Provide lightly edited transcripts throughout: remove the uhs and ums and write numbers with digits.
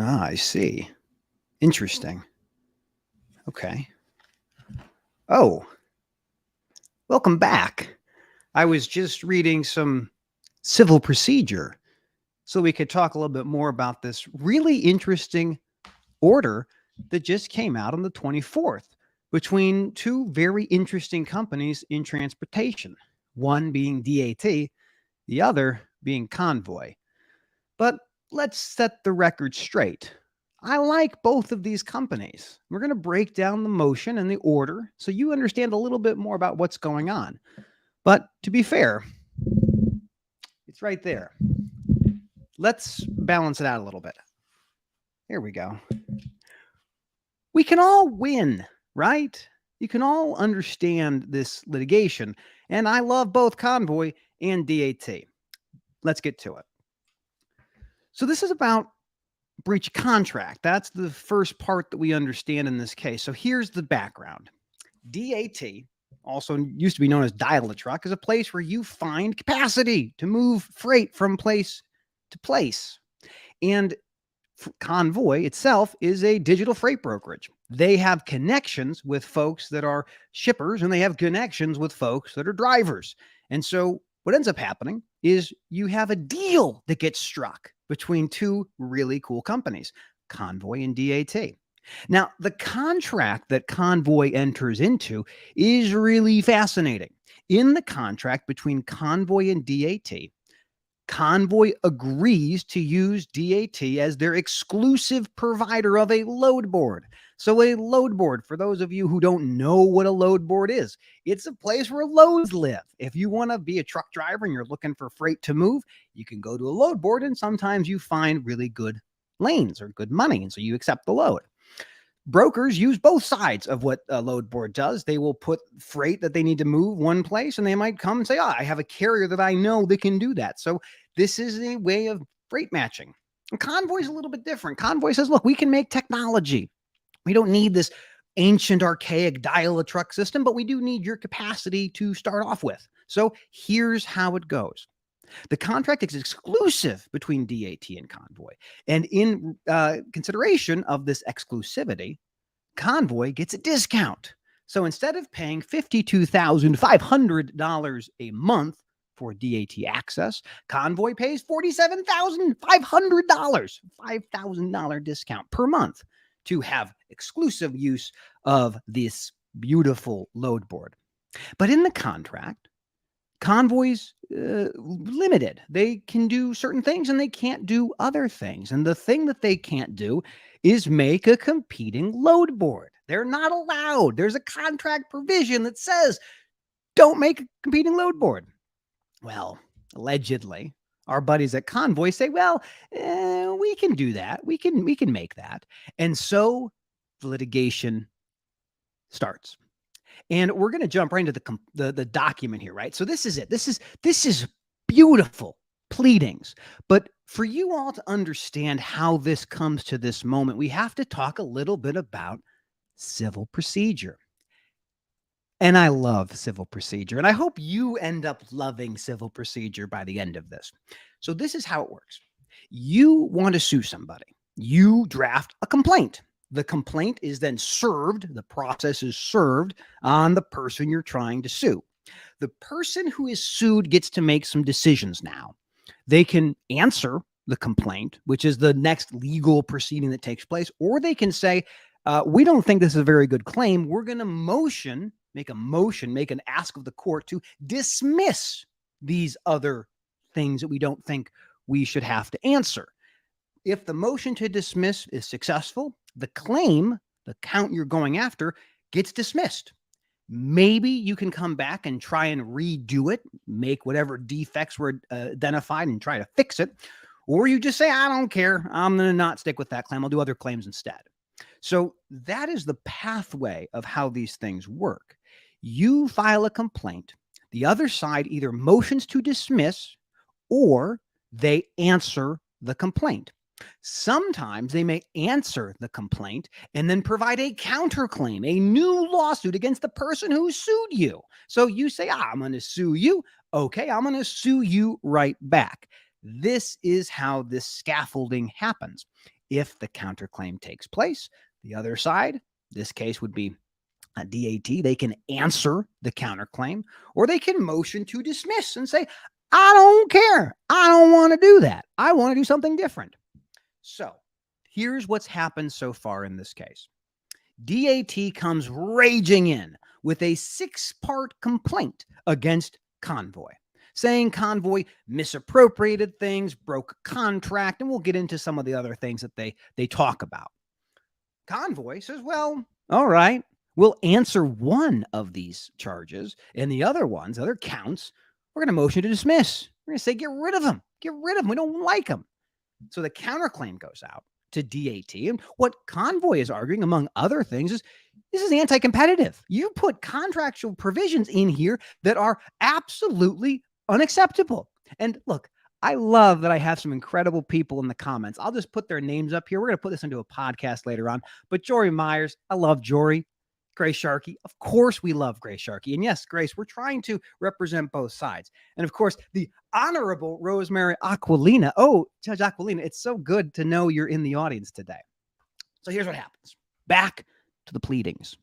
Ah, I see. Interesting. Okay. Oh, welcome back. I was just reading some civil procedure so we could talk a little bit more about this really interesting order that just came out on the 24th between two very interesting companies in transportation, one being DAT, the other being Convoy. But let's set the record straight. I like both of these companies. We're going to break down the motion and the order so you understand a little bit more about what's going on. But to be fair, it's right there. Let's balance it out a little bit. Here we go. We can all win, right? You can all understand this litigation. And I love both Convoy and DAT. Let's get to it. So this is about breach of contract. That's the first part that we understand in this case. So here's the background. DAT, also used to be known as dial-a-truck, is a place where you find capacity to move freight from place to place. And Convoy itself is a digital freight brokerage. They have connections with folks that are shippers, and they have connections with folks that are drivers. And so what ends up happening is you have a deal that gets struck between two really cool companies, Convoy and DAT. Now, the contract that Convoy enters into is really fascinating. In the contract between Convoy and DAT, Convoy agrees to use DAT as their exclusive provider of a load board. So a load board, for those of you who don't know what a load board is, it's a place where loads live. If you want to be a truck driver and you're looking for freight to move, you can go to a load board, and sometimes you find really good lanes or good money, and so you accept the load. Brokers use both sides of what a load board does. They will put freight that they need to move one place, and they might come and say, I have a carrier that I know that can do that. So this is a way of freight matching. And Convoy is a little bit different. Convoy says, look, we can make technology. We don't need this ancient, archaic dial-a-truck system, but we do need your capacity to start off with. So here's how it goes. The contract is exclusive between DAT and Convoy. And in consideration of this exclusivity, Convoy gets a discount. So instead of paying $52,500 a month for DAT access, Convoy pays $47,500, $5,000 discount per month to have exclusive use of this beautiful load board. But in the contract, Convoy's limited. They can do certain things and they can't do other things. And the thing that they can't do is make a competing load board. They're not allowed. There's a contract provision that says, don't make a competing load board. Well, allegedly, our buddies at Convoy say, well, we can do that. We can make that. And so the litigation starts. And we're going to jump right into the document here, right? So this is it. This is beautiful pleadings. But for you all to understand how this comes to this moment, we have to talk a little bit about civil procedure. And I love civil procedure. And I hope you end up loving civil procedure by the end of this. So this is how it works. You want to sue somebody. You draft a complaint. The complaint is then served, the process is served on the person you're trying to sue. The person who is sued gets to make some decisions now. They can answer the complaint, which is the next legal proceeding that takes place, or they can say, we don't think this is a very good claim. We're going to make an ask of the court to dismiss these other things that we don't think we should have to answer. If the motion to dismiss is successful, the claim, the count you're going after, gets dismissed. Maybe you can come back and try and redo it, make whatever defects were identified and try to fix it. Or you just say, I don't care. I'm going to not stick with that claim. I'll do other claims instead. So that is the pathway of how these things work. You file a complaint. The other side either motions to dismiss or they answer the complaint. Sometimes they may answer the complaint and then provide a counterclaim, a new lawsuit against the person who sued you. So you say, I'm going to sue you. Okay, I'm going to sue you right back. This is how this scaffolding happens. if the counterclaim takes place. The other side, this case would be a DAT, they can answer the counterclaim, or they can motion to dismiss and say, I don't care. I don't want to do that. I want to do something different. So here's what's happened so far in this case. DAT comes raging in with a 6-part complaint against Convoy, saying Convoy misappropriated things, broke contract, and we'll get into some of the other things that they talk about. Convoy says, well, all right, we'll answer one of these charges, and the other ones, other counts, we're going to motion to dismiss. We're going to say, get rid of them. Get rid of them. We don't like them. So the counterclaim goes out to DAT. And what Convoy is arguing, among other things, is this is anti-competitive. You put contractual provisions in here that are absolutely unacceptable. And look, I love that I have some incredible people in the comments. I'll just put their names up here. We're going to put this into a podcast later on. But Jory Myers, I love Jory. Grace Sharkey, of course we love Grace Sharkey. And yes, Grace, we're trying to represent both sides. And of course, the Honorable Rosemary Aquilina. Oh, Judge Aquilina, it's so good to know you're in the audience today. So here's what happens. Back to the pleadings.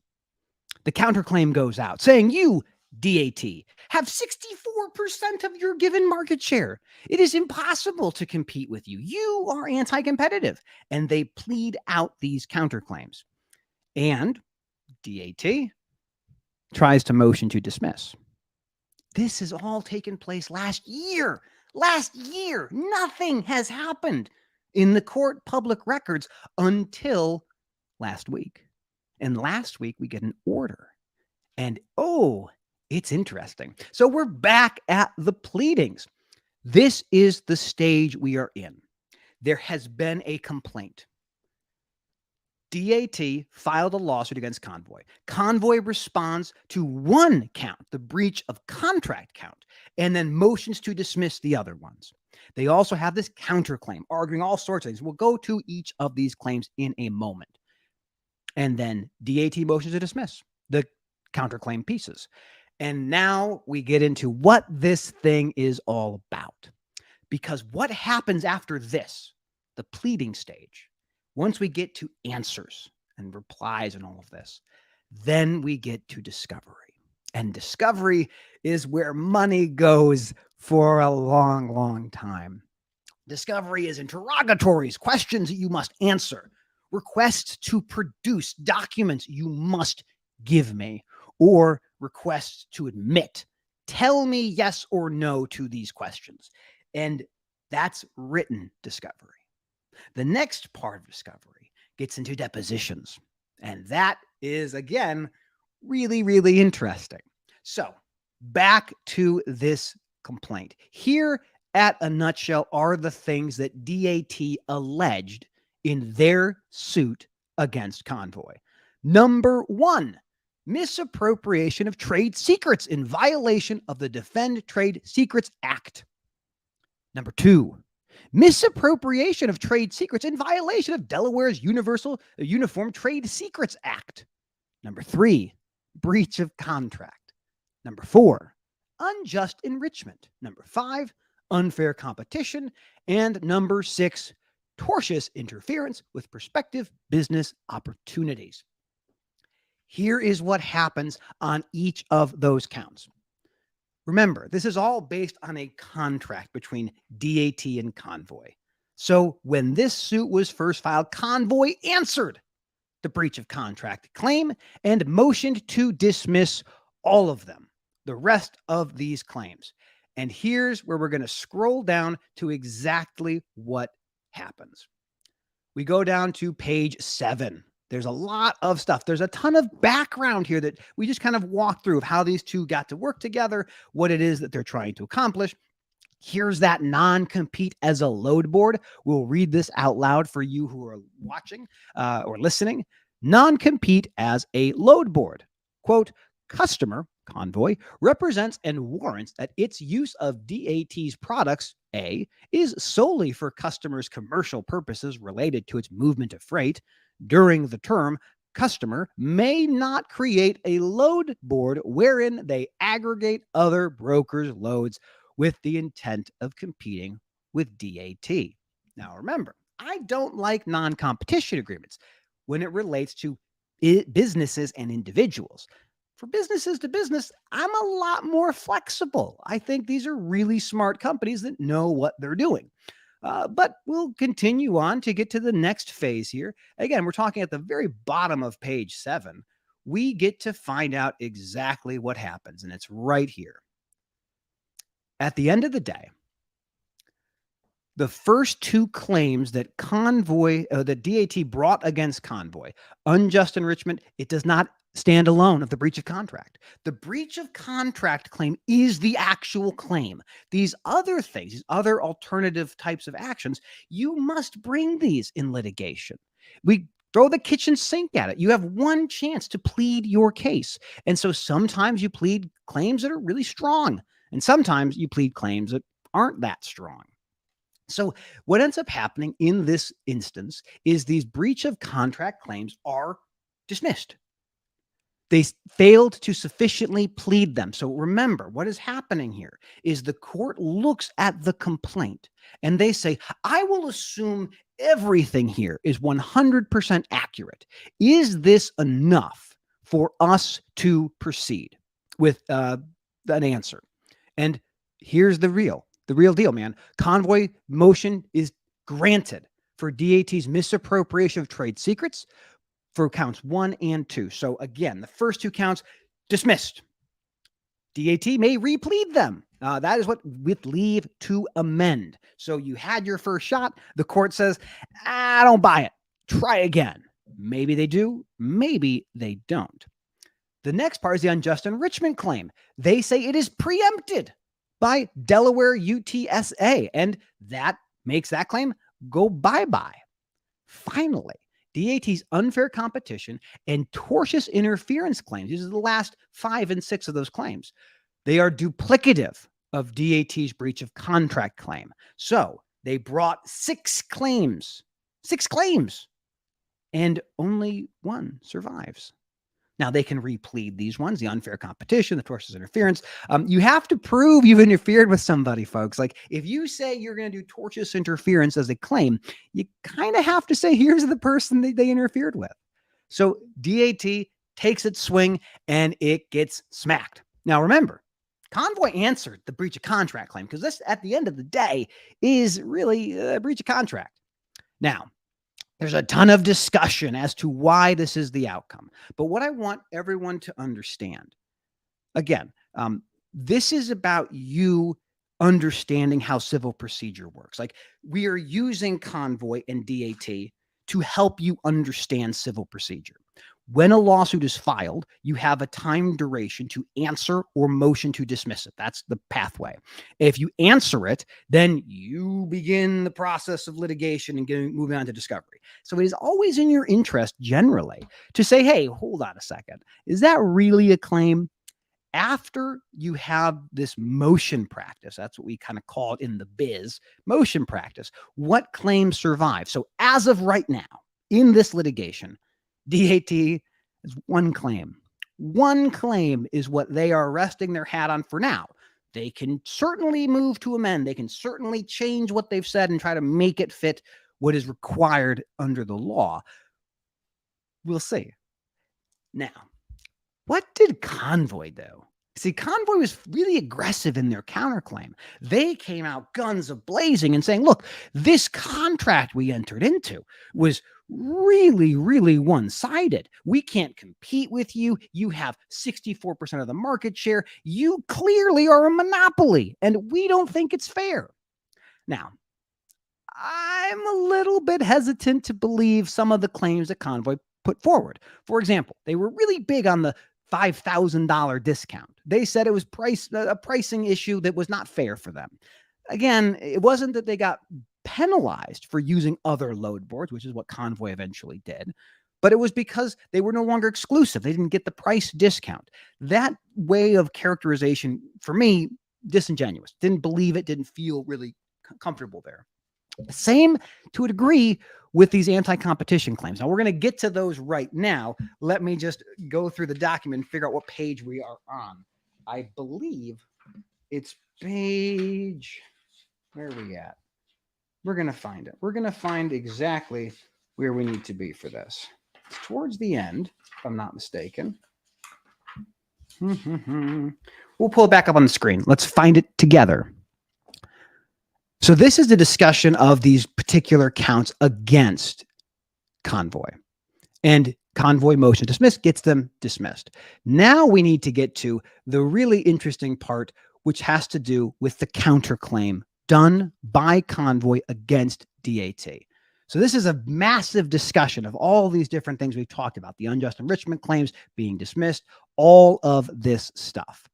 The counterclaim goes out saying you, DAT, have 64% of your given market share. It is impossible to compete with you. You are anti-competitive. And they plead out these counterclaims. And DAT tries to motion to dismiss. This has all taken place last year. Last year, nothing has happened in the court public records until last week. And last week, we get an order. And oh, it's interesting. So we're back at the pleadings. This is the stage we are in. There has been a complaint. DAT filed a lawsuit against Convoy. Convoy responds to one count, the breach of contract count, and then motions to dismiss the other ones. They also have this counterclaim, arguing all sorts of things. We'll go to each of these claims in a moment. And then DAT motions to dismiss the counterclaim pieces. And now we get into what this thing is all about. Because what happens after this, the pleading stage, once we get to answers and replies and all of this, then we get to discovery. And discovery is where money goes for a long, long time. Discovery is interrogatories, questions that you must answer, requests to produce documents you must give me, or requests to admit. Tell me yes or no to these questions. And that's written discovery. The next part of discovery gets into depositions. And that is, again, really, really interesting. So back to this complaint. Here at a nutshell are the things that DAT alleged in their suit against Convoy. Number one, misappropriation of trade secrets in violation of the Defend Trade Secrets Act. Number two, misappropriation of trade secrets in violation of Delaware's Uniform Trade Secrets Act. Number three, breach of contract. Number four, unjust enrichment. Number five, unfair competition. And number six, tortious interference with prospective business opportunities. Here is what happens on each of those counts. Remember, this is all based on a contract between DAT and Convoy. So when this suit was first filed, Convoy answered the breach of contract claim and motioned to dismiss all of them, the rest of these claims. And here's where we're going to scroll down to exactly what happens. We go down to page 7. There's a lot of stuff. There's a ton of background here that we just kind of walk through of how these two got to work together, what it is that they're trying to accomplish. Here's that non-compete as a load board. We'll read this out loud for you who are watching or listening. Non-compete as a load board. Quote, customer, Convoy, represents and warrants that its use of DAT's products, A, is solely for customers' commercial purposes related to its movement of freight. During the term, customer may not create a load board wherein they aggregate other brokers' loads with the intent of competing with DAT. Now remember, I don't like non-competition agreements when it relates to businesses and individuals. For businesses to business, I'm a lot more flexible. I think these are really smart companies that know what they're doing. But we'll continue on to get to the next phase here. Again, we're talking at the very bottom of page 7. We get to find out exactly what happens, and it's right here. At the end of the day, the first 2 claims that that DAT brought against Convoy, unjust enrichment, it does not stand alone of the breach of contract. The breach of contract claim is the actual claim. These other things, these other alternative types of actions, you must bring these in litigation. We throw the kitchen sink at it. You have one chance to plead your case. And so sometimes you plead claims that are really strong, and sometimes you plead claims that aren't that strong. So what ends up happening in this instance is these breach of contract claims are dismissed. They failed to sufficiently plead them. So remember, what is happening here is the court looks at the complaint and they say, I will assume everything here is 100% accurate. Is this enough for us to proceed with an answer? And here's the real deal, man. Convoy motion is granted for DAT's misappropriation of trade secrets for counts 1 and 2. So again, the first 2 counts dismissed. DAT may replead them. That is what with leave to amend. So you had your first shot. The court says, I don't buy it. Try again. Maybe they do. Maybe they don't. The next part is the unjust enrichment claim. They say it is preempted by Delaware UTSA, and that makes that claim go bye-bye. Finally, DAT's unfair competition and tortious interference claims, these are the last 5 and 6 of those claims, they are duplicative of DAT's breach of contract claim. So they brought 6 claims, and only one survives. Now, they can replead these ones, the unfair competition, the tortious interference. You have to prove you've interfered with somebody, folks. Like, if you say you're going to do tortious interference as a claim, you kind of have to say, here's the person that they interfered with. So DAT takes its swing, and it gets smacked. Now, remember, Convoy answered the breach of contract claim, because this, at the end of the day, is really a breach of contract. Now, there's a ton of discussion as to why this is the outcome. But what I want everyone to understand, again, this is about you understanding how civil procedure works. Like, we are using Convoy and DAT to help you understand civil procedure. When a lawsuit is filed, you have a time duration to answer or motion to dismiss it. That's the pathway. If you answer it, then you begin the process of litigation and moving on to discovery. So it is always in your interest, generally, to say, hey, hold on a second. Is that really a claim? After you have this motion practice, that's what we kind of call it in the biz, motion practice, what claims survive? So as of right now, in this litigation, DAT is one claim. One claim is what they are resting their hat on for now. They can certainly move to amend. They can certainly change what they've said and try to make it fit what is required under the law. We'll see. Now, what did Convoy do? See, Convoy was really aggressive in their counterclaim. They came out guns a-blazing and saying, look, this contract we entered into was really, really one-sided. We can't compete with you. You have 64% of the market share. You clearly are a monopoly, and we don't think it's fair. Now, I'm a little bit hesitant to believe some of the claims that Convoy put forward. For example, they were really big on the $5,000 discount. They said it was a pricing issue that was not fair for them. Again, it wasn't that they got penalized for using other load boards, which is what Convoy eventually did, but it was because they were no longer exclusive. They didn't get the price discount. That way of characterization, for me, disingenuous. Didn't believe it, didn't feel really comfortable there. Same to a degree with these anti-competition claims. Now, we're going to get to those right now. Let me just go through the document and figure out what page we are on. I believe it's page, where are we at? We're going to find it. We're going to find exactly where we need to be for this. It's towards the end, if I'm not mistaken. We'll pull it back up on the screen. Let's find it together. So this is the discussion of these particular counts against Convoy. And Convoy motion dismissed gets them dismissed. Now we need to get to the really interesting part, which has to do with the counterclaim done by Convoy against DAT. So this is a massive discussion of all these different things we've talked about, the unjust enrichment claims being dismissed, all of this stuff.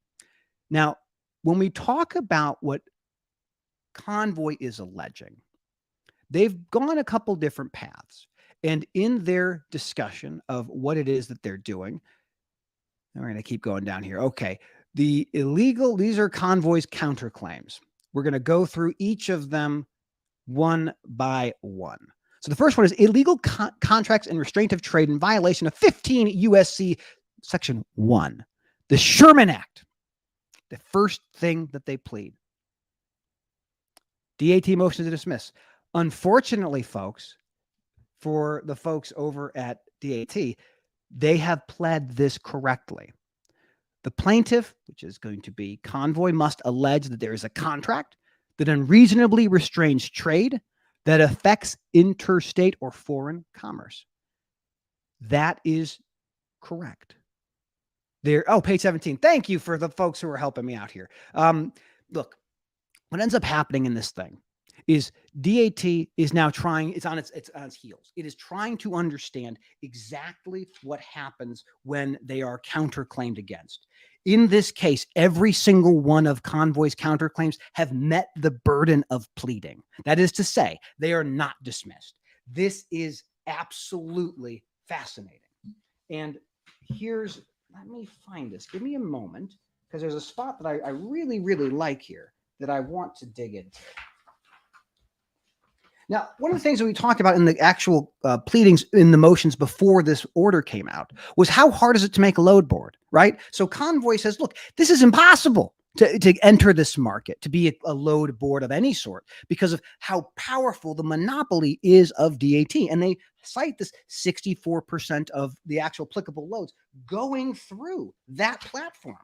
Now, when we talk about what Convoy is alleging, they've gone a couple different paths. And in their discussion of what it is that they're doing, we're going to keep going down here. Okay. The illegal, these are Convoy's counterclaims. We're going to go through each of them one by one. So the first one is illegal contracts and restraint of trade in violation of 15 USC Section 1, the Sherman Act, the first thing that they plead. DAT motion to dismiss. Unfortunately, folks, for the folks over at DAT, they have pled this correctly. The plaintiff, which is going to be Convoy, must allege that there is a contract that unreasonably restrains trade that affects interstate or foreign commerce. That is correct. There. Oh, page 17. Thank you for the folks who are helping me out here. Look, what ends up happening in this thing is DAT is now trying, it's on its heels. It is trying to understand exactly what happens when they are counterclaimed against. In this case, every single one of Convoy's counterclaims have met the burden of pleading. That is to say, they are not dismissed. This is absolutely fascinating. And here's, let me find this. Give me a moment, because there's a spot that I really, really like here that I want to dig into. Now, one of the things that we talked about in the actual pleadings in the motions before this order came out was how hard is it to make a load board, right? So Convoy says, look, this is impossible to enter this market, to be a load board of any sort because of how powerful the monopoly is of DAT. And they cite this 64% of the actual applicable loads going through that platform.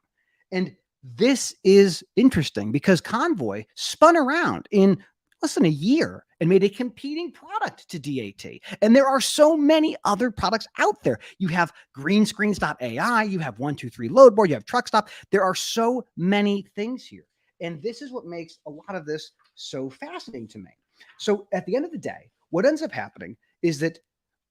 And this is interesting because Convoy spun around in less than a year and made a competing product to DAT. And there are so many other products out there. You have greenscreens.ai, you have 123 load board, you have truck stop. There are so many things here. And this is what makes a lot of this so fascinating to me. So at the end of the day, what ends up happening is that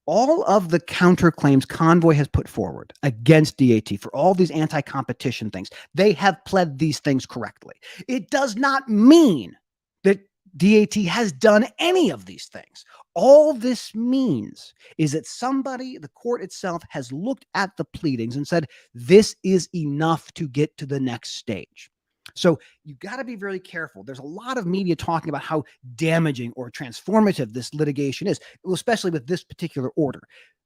all of the counterclaims Convoy has put forward against DAT for all these anti-competition things, they have pled these things correctly. It does not mean that DAT has done any of these things. All this means is that somebody, the court itself, has looked at the pleadings and said, this is enough to get to the next stage. So you got to be very careful. There's a lot of media talking about how damaging or transformative this litigation is, especially with this particular order.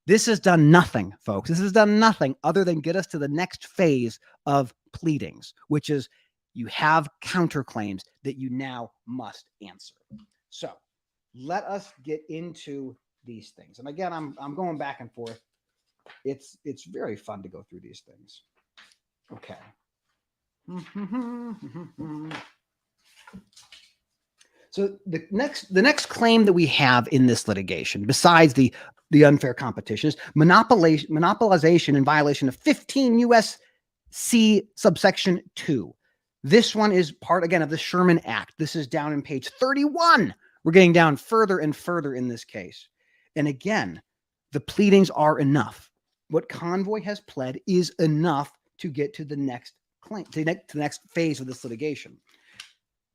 This has done nothing, folks. This has done nothing other than get us to the next phase of pleadings, which is you have counterclaims that you now must answer. So let us get into these things. And again, I'm going back and forth. It's very fun to go through these things. Okay. So the next claim that we have in this litigation, besides the unfair competition, is monopolization in violation of 15 USC subsection 2. This one is part, again, of the Sherman Act. This is down in page 31. We're getting down further and further in this case. And again, the pleadings are enough. What Convoy has pled is enough to get to the next claim, to the next phase of this litigation.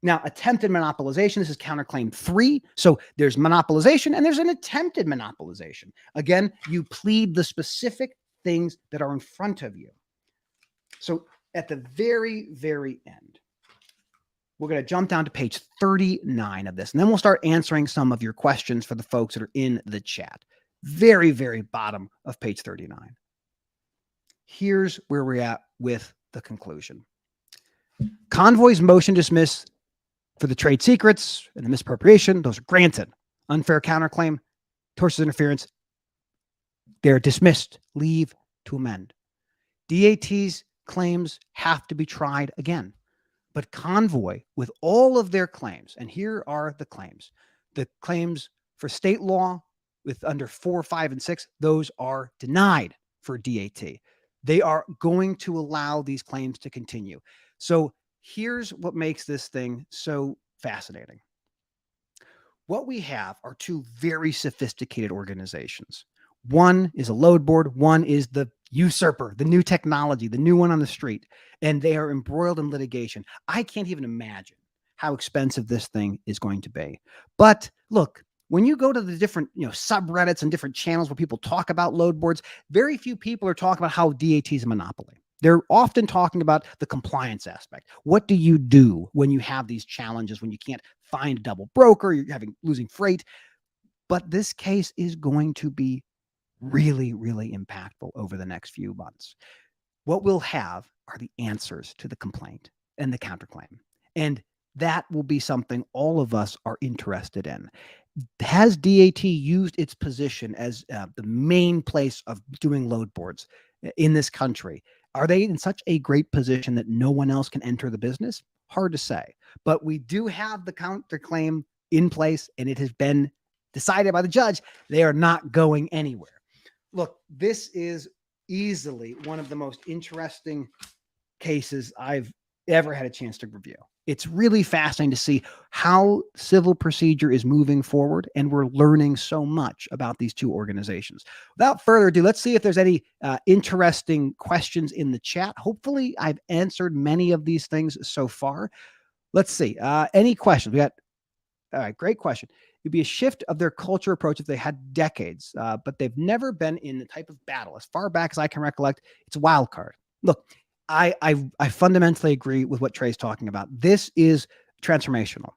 Now, attempted monopolization, this is counterclaim 3. So there's monopolization and there's an attempted monopolization. Again, you plead the specific things that are in front of you. So at the very, very end, we're going to jump down to page 39 of this, and then we'll start answering some of your questions for the folks that are in the chat. Very, very bottom of page 39. Here's where we're at with the conclusion. Convoy's motion to dismiss For the trade secrets and the misappropriation, those are granted. Unfair counterclaim, tortious interference, they're dismissed. Leave to amend. DAT's claims have to be tried again. But Convoy, with all of their claims, and here are the claims for state law with under 4, 5, and 6, those are denied for DAT. They are going to allow these claims to continue. So here's what makes this thing so fascinating. What we have are two very sophisticated organizations. One is a load board. One is the usurper, the new technology, the new one on the street. And they are embroiled in litigation. I can't even imagine how expensive this thing is going to be. But look, when you go to the different subreddits and different channels where people talk about load boards, very few people are talking about how DAT is a monopoly. They're often talking about the compliance aspect. What do you do when you have these challenges, when you can't find a double broker, you're losing freight? But this case is going to be really, really impactful over the next few months. What we'll have are the answers to the complaint and the counterclaim. And that will be something all of us are interested in. Has DAT used its position as the main place of doing load boards in this country? Are they in such a great position that no one else can enter the business? Hard to say. But we do have the counterclaim in place, and it has been decided by the judge. They are not going anywhere. Look, this is easily one of the most interesting cases I've ever had a chance to review. It's really fascinating to see how civil procedure is moving forward, and we're learning so much about these two organizations. Without further ado, let's see if there's any interesting questions in the chat. Hopefully, I've answered many of these things so far. Let's see. Any questions? All right, great question. It'd be a shift of their culture approach if they had decades, but they've never been in the type of battle. As far back as I can recollect, it's a wild card. Look, I fundamentally agree with what Trey's talking about. This is transformational.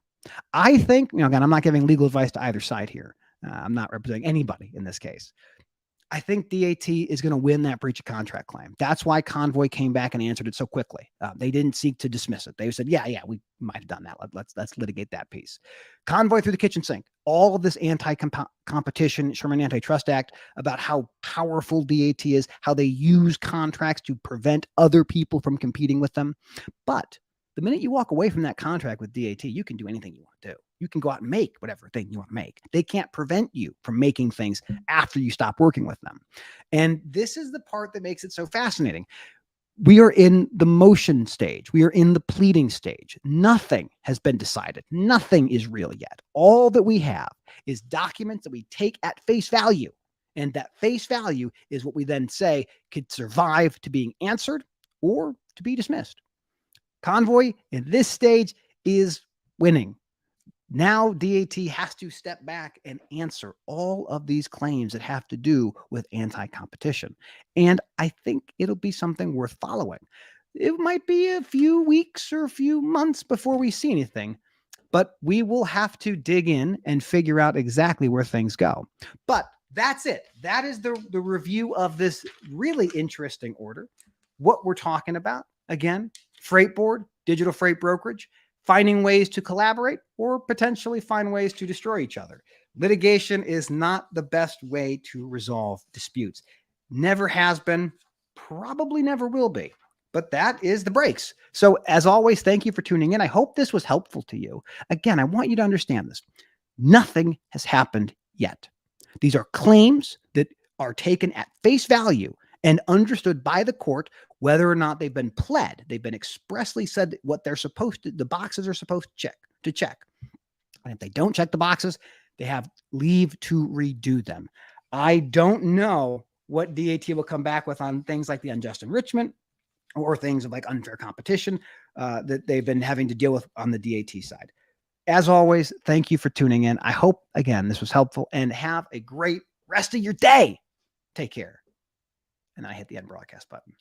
I think, again, I'm not giving legal advice to either side here. I'm not representing anybody in this case. I think DAT is going to win that breach of contract claim. That's why Convoy came back and answered it so quickly. They didn't seek to dismiss it. They said, yeah, we might have done that. Let's litigate that piece. Convoy through the kitchen sink. All of this anti-competition, Sherman Antitrust Act, about how powerful DAT is, how they use contracts to prevent other people from competing with them. But the minute you walk away from that contract with DAT, you can do anything you want to do. You can go out and make whatever thing you want to make. They can't prevent you from making things after you stop working with them. And this is the part that makes it so fascinating. We are in the motion stage. We are in the pleading stage. Nothing has been decided. Nothing is real yet. All that we have is documents that we take at face value. And that face value is what we then say could survive to being answered or to be dismissed. Convoy in this stage is winning. Now DAT has to step back and answer all of these claims that have to do with anti-competition. And I think it'll be something worth following. It might be a few weeks or a few months before we see anything, but we will have to dig in and figure out exactly where things go. But that's it. That is the review of this really interesting order. What we're talking about, again, freight board, digital freight brokerage, finding ways to collaborate or potentially find ways to destroy each other. Litigation is not the best way to resolve disputes. Never has been, probably never will be. But that is the breaks. So as always, thank you for tuning in. I hope this was helpful to you. Again, I want you to understand this. Nothing has happened yet. These are claims that are taken at face value and understood by the court whether or not they've been pled. They've been expressly said what they're supposed to, the boxes are supposed to check. And if they don't check the boxes, they have leave to redo them. I don't know what DAT will come back with on things like the unjust enrichment or things like unfair competition that they've been having to deal with on the DAT side. As always, thank you for tuning in. I hope, again, this was helpful, and have a great rest of your day. Take care. And I hit the end broadcast button.